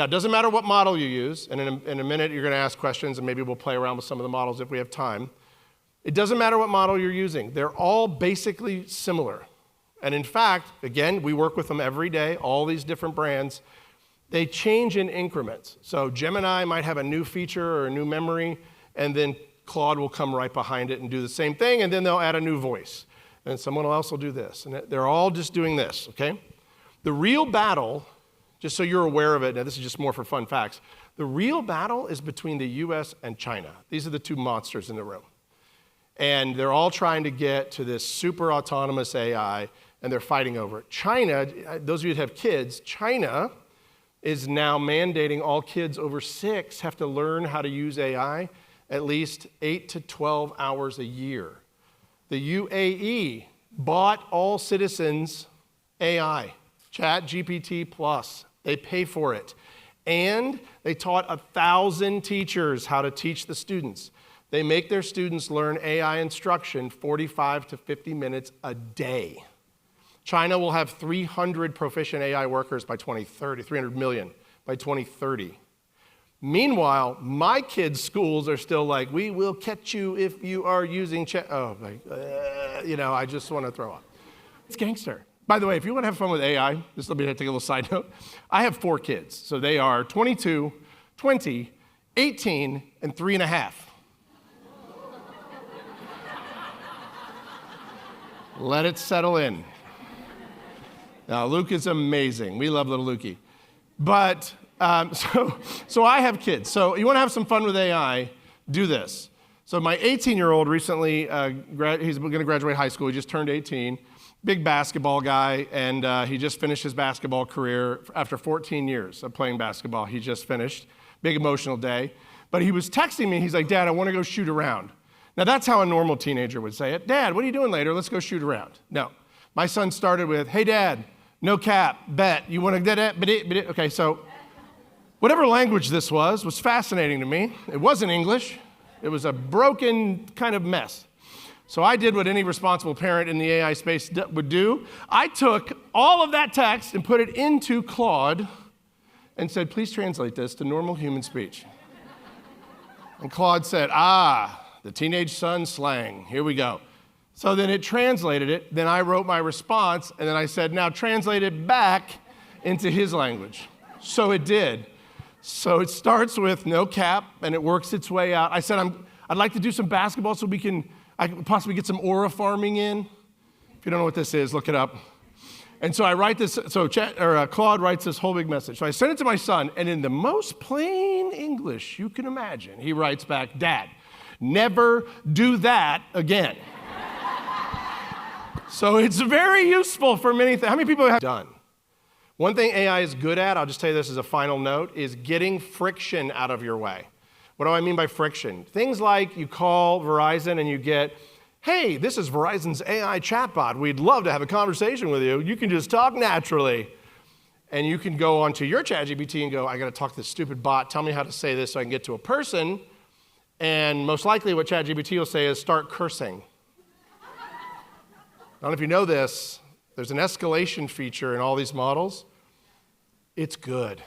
Now, it doesn't matter what model you use, and in a minute you're going to ask questions, and maybe we'll play around with some of the models if we have time. It doesn't matter what model you're using. They're all basically similar. And in fact, again, we work with them every day, all these different brands. They change in increments. So Gemini might have a new feature or a new memory, and then Claude will come right behind it and do the same thing, and then they'll add a new voice. And someone else will do this. And they're all just doing this, okay? The real battle, just so you're aware of it, now this is just more for fun facts, the real battle is between the US and China. These are the two monsters in the room. And they're all trying to get to this super autonomous AI, and they're fighting over it. China, those of you that have kids, China is now mandating all kids over 6 have to learn how to use AI at least 8 to 12 hours a year. The UAE bought all citizens AI, ChatGPT+. They pay for it. And they taught 1,000 teachers how to teach the students. They make their students learn AI instruction 45 to 50 minutes a day. China will have 300 proficient AI workers by 2030, 300 million by 2030. Meanwhile, my kids' schools are still like, we will catch you if you are using I just want to throw up. It's gangster. By the way, if you want to have fun with AI, just let me take a little side note. I have 4 kids. So they are 22, 20, 18, and 3.5. Let it settle in. Now, Luke is amazing. We love little Lukey. But, so I have kids. So you want to have some fun with AI, do this. So my 18-year-old recently, he's going to graduate high school. He just turned 18. Big basketball guy, and he just finished his basketball career after 14 years of playing basketball. He just finished. Big emotional day. But he was texting me. He's like, Dad, I want to go shoot around. Now, that's how a normal teenager would say it. Dad, what are you doing later? Let's go shoot around. No. My son started with, hey, Dad, no cap, bet. You want to get it? Okay, so whatever language this was fascinating to me. It wasn't English. It was a broken kind of mess. So I did what any responsible parent in the AI space would do. I took all of that text and put it into Claude and said, please translate this to normal human speech. And Claude said, the teenage son slang. Here we go. So then it translated it. Then I wrote my response, and then I said, now translate it back into his language. So it did. So it starts with no cap, and it works its way out. I said, I'd like to do some basketball so I can possibly get some aura farming in. If you don't know what this is, look it up. And so I write this, Claude writes this whole big message. So I send it to my son, and in the most plain English you can imagine, he writes back, Dad, never do that again. So it's very useful for many things. How many people have done? One thing AI is good at, I'll just tell you this as a final note, is getting friction out of your way. What do I mean by friction? Things like you call Verizon and you get, hey, this is Verizon's AI chatbot. We'd love to have a conversation with you. You can just talk naturally. And you can go onto your ChatGPT and go, I got to talk to this stupid bot. Tell me how to say this so I can get to a person. And most likely what ChatGPT will say is start cursing. I don't know if you know this. There's an escalation feature in all these models. It's good.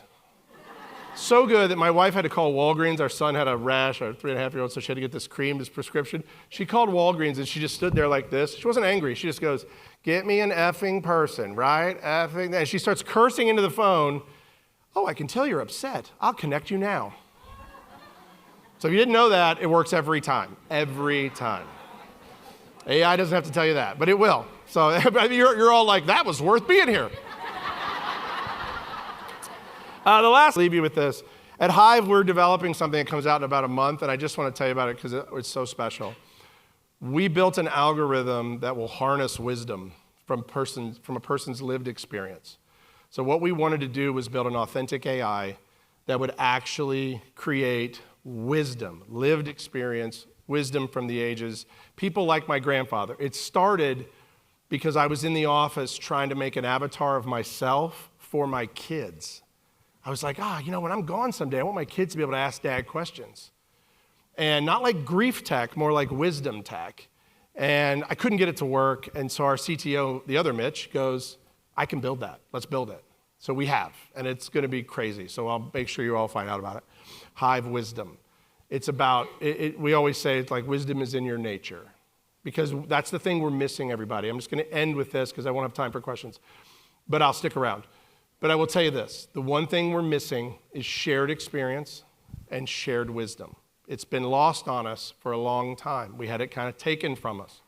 So good that my wife had to call Walgreens. Our son had a rash, our 3.5-year-old, so she had to get this cream, this prescription. She called Walgreens, and she just stood there like this. She wasn't angry. She just goes, get me an effing person, right? Effing that. And she starts cursing into the phone. Oh, I can tell you're upset. I'll connect you now. So if you didn't know that, it works every time. Every time. AI doesn't have to tell you that, but it will. So you're all like, that was worth being here. I'll leave you with this. At Hive, we're developing something that comes out in about a month, and I just want to tell you about it because it's so special. We built an algorithm that will harness wisdom from a person's lived experience. So what we wanted to do was build an authentic AI that would actually create wisdom, lived experience, wisdom from the ages. People like my grandfather. It started because I was in the office trying to make an avatar of myself for my kids. I was like, when I'm gone someday, I want my kids to be able to ask Dad questions. And not like grief tech, more like wisdom tech. And I couldn't get it to work, and so our CTO, the other Mitch, goes, I can build that. Let's build it. So we have, and it's going to be crazy. So I'll make sure you all find out about it. Hive wisdom. It's about, we always say it's like wisdom is in your nature, because that's the thing we're missing, everybody. I'm just going to end with this because I won't have time for questions, but I'll stick around. But I will tell you this, the one thing we're missing is shared experience and shared wisdom. It's been lost on us for a long time. We had it kind of taken from us.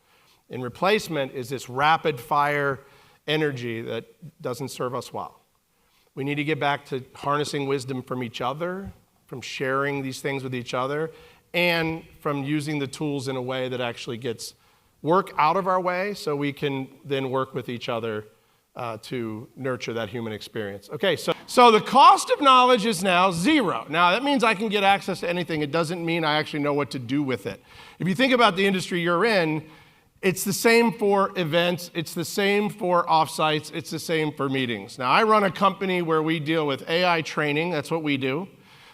In replacement is this rapid fire energy that doesn't serve us well. We need to get back to harnessing wisdom from each other, from sharing these things with each other, and from using the tools in a way that actually gets work out of our way so we can then work with each other to nurture that human experience. Okay, so the cost of knowledge is now zero. Now, that means I can get access to anything. It doesn't mean I actually know what to do with it. If you think about the industry you're in, it's the same for events, it's the same for offsites, it's the same for meetings. Now, I run a company where we deal with AI training, that's what we do.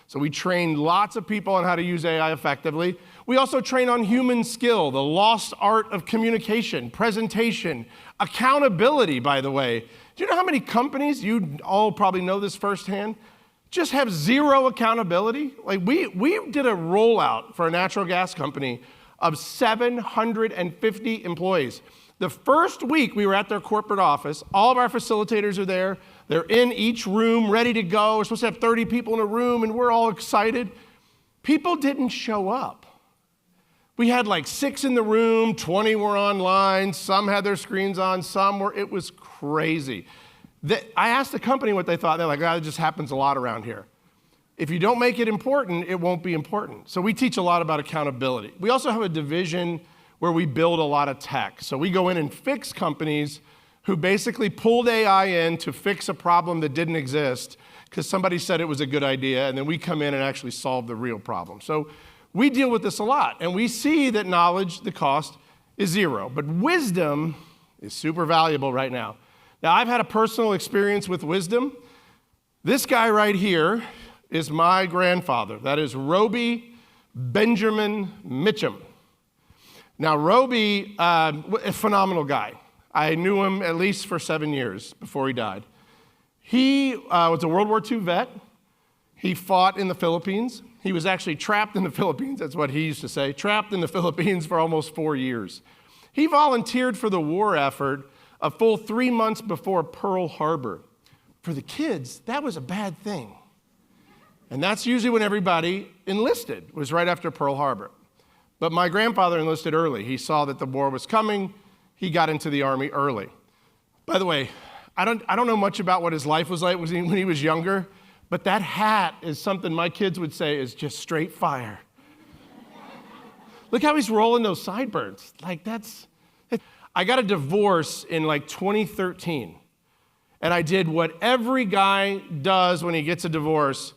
So we train lots of people on how to use AI effectively. We also train on human skill, the lost art of communication, presentation, accountability, by the way. Do you know how many companies, you all probably know this firsthand, just have zero accountability? Like we did a rollout for a natural gas company of 750 employees. The first week we were at their corporate office, all of our facilitators are there. They're in each room, ready to go. We're supposed to have 30 people in a room, and we're all excited. People didn't show up. We had like 6 in the room, 20 were online, some had their screens on, it was crazy. I asked the company what they thought. They're like, it just happens a lot around here. If you don't make it important, it won't be important. So we teach a lot about accountability. We also have a division where we build a lot of tech. So we go in and fix companies who basically pulled AI in to fix a problem that didn't exist because somebody said it was a good idea, and then we come in and actually solve the real problem. So we deal with this a lot, and we see that knowledge, the cost, is zero. But wisdom is super valuable right now. Now, I've had a personal experience with wisdom. This guy right here is my grandfather. That is Roby Benjamin Mitchem. Now, Roby, a phenomenal guy. I knew him at least for 7 years before he died. He was a World War II vet. He fought in the Philippines. He was actually trapped in the Philippines, that's what he used to say, trapped in the Philippines for almost 4 years. He volunteered for the war effort a full 3 months before Pearl Harbor. For the kids, that was a bad thing. And that's usually when everybody enlisted, was right after Pearl Harbor. But my grandfather enlisted early. He saw that the war was coming. He got into the Army early. By the way, I don't know much about what his life was like when he was younger, but that hat is something my kids would say is just straight fire. Look how he's rolling those sideburns. I got a divorce in like 2013, and I did what every guy does when he gets a divorce.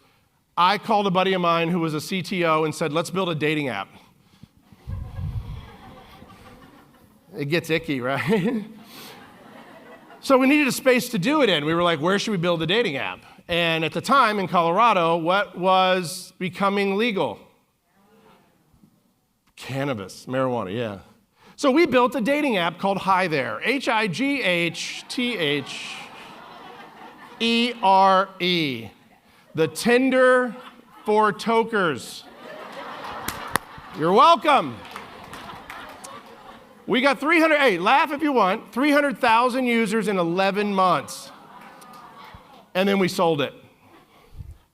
I called a buddy of mine who was a CTO and said, let's build a dating app. It gets icky, right? So we needed a space to do it in. We were like, where should we build a dating app? And at the time in Colorado, what was becoming legal? Cannabis, marijuana, yeah. So we built a dating app called Hi There, HIGHTHERE, the Tinder for tokers. You're welcome. We got laugh if you want, 300,000 users in 11 months. And then we sold it.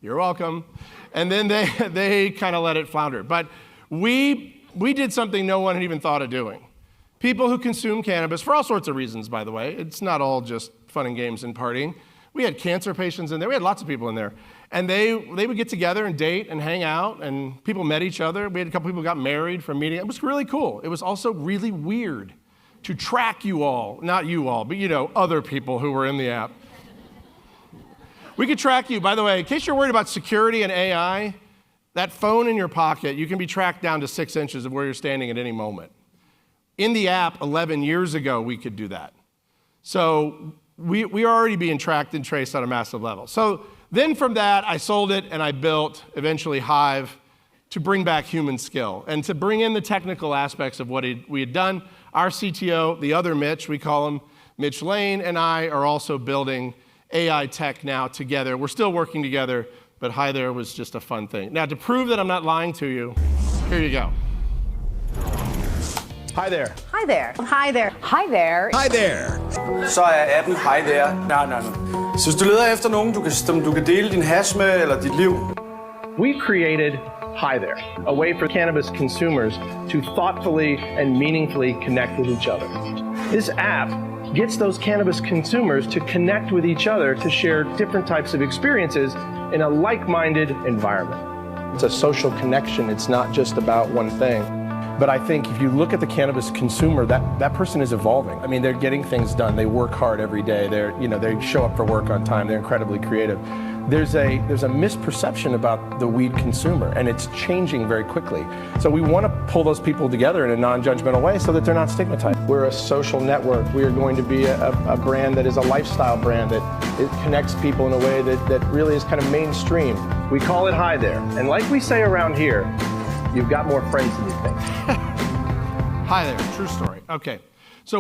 You're welcome. And then they kind of let it flounder. But we did something no one had even thought of doing. People who consume cannabis, for all sorts of reasons, by the way. It's not all just fun and games and partying. We had cancer patients in there. We had lots of people in there. And they would get together and date and hang out, and people met each other. We had a couple people who got married from meeting. It was really cool. It was also really weird to track you all, not you all, but other people who were in the app. We could track you. By the way, in case you're worried about security and AI, that phone in your pocket, you can be tracked down to 6 inches of where you're standing at any moment. In the app 11 years ago, we could do that. So we are already being tracked and traced on a massive level. So then from that, I sold it and I built, eventually, Hive to bring back human skill and to bring in the technical aspects of what we had done. Our CTO, the other Mitch, we call him Mitch Lane, and I are also building AI tech now together. We're still working together, but Hi There was just a fun thing. Now, to prove that I'm not lying to you, here you go. Hi there. Hi there. Hi there. Hi there. Hi there. Så appen Hi There. Nej. Så hvis du leder efter nogen, du kan dele din hash med eller dit liv. We created Hi There, a way for cannabis consumers to thoughtfully and meaningfully connect with each other. This app gets those cannabis consumers to connect with each other to share different types of experiences in a like-minded environment. It's a social connection. It's not just about one thing. But I think if you look at the cannabis consumer, that person is evolving. I mean, they're getting things done. They work hard every day. They show up for work on time. They're incredibly creative. There's a misperception about the weed consumer, and it's changing very quickly. So we want to pull those people together in a non-judgmental way so that they're not stigmatized. We're a social network. We are going to be a brand that is a lifestyle brand that it connects people in a way that really is kind of mainstream. We call it Hi There. And like we say around here, you've got more friends than you think. Hi there, true story. Okay.